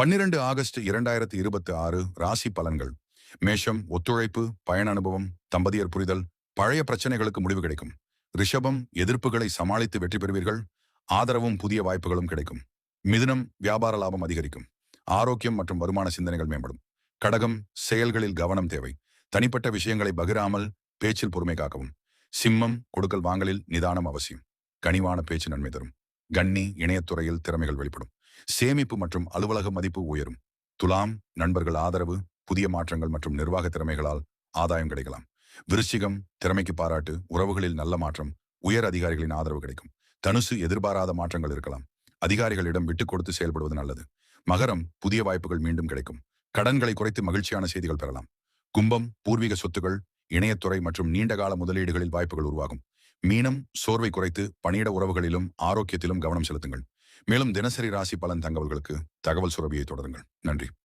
12 August 2026 ராசி பலன்கள். மேஷம் ஒத்துழைப்பு, பயண அனுபவம், தம்பதியர் புரிதல், பழைய பிரச்சனைகளுக்கு முடிவு கிடைக்கும். ரிஷபம் எதிர்ப்புகளை சமாளித்து வெற்றி பெறுவீர்கள். ஆதரவும் புதிய வாய்ப்புகளும் கிடைக்கும். மிதுனம் வியாபார லாபம் அதிகரிக்கும். ஆரோக்கியம் மற்றும் வருமான சிந்தனைகள் மேம்படும். கடகம் செயல்களில் கவனம் தேவை. தனிப்பட்ட விஷயங்களை பகிராமல் பேச்சில் பொறுமை காக்கவும். சிம்மம் கொடுக்கல் வாங்கலில் நிதானம் அவசியம். கனிவான பேச்சு நன்மை தரும். கன்னி இணையத்துறையில் திறமைகள் வெளிப்படும். சேமிப்பு மற்றும் அலுவலக மதிப்பு உயரும். துலாம் நண்பர்கள் ஆதரவு, புதிய மாற்றங்கள் மற்றும் நிர்வாக திறமைகளால் ஆதாயம் கிடைக்கலாம். விருச்சிகம் திறமைக்கு பாராட்டு, உறவுகளில் நல்ல மாற்றம், உயர் அதிகாரிகளின் ஆதரவு கிடைக்கும். தனுசு எதிர்பாராத மாற்றங்கள் இருக்கலாம். அதிகாரிகளிடம் விட்டுக் கொடுத்து செயல்படுவது நல்லது. மகரம் புதிய வாய்ப்புகள் மீண்டும் கிடைக்கும். கடன்களை குறைத்து மகிழ்ச்சியான செய்திகள் பெறலாம். கும்பம் பூர்வீக சொத்துகள், இணையத்துறை மற்றும் நீண்டகால முதலீடுகளில் வாய்ப்புகள் உருவாகும். மீனம் சோர்வை குறைத்து பணியிட உறவுகளிலும் ஆரோக்கியத்திலும் கவனம் செலுத்துங்கள். மேலும் தினசரி ராசி பலன் தகவல்களுக்கு தகவல் சுரபியை தொடருங்கள். நன்றி.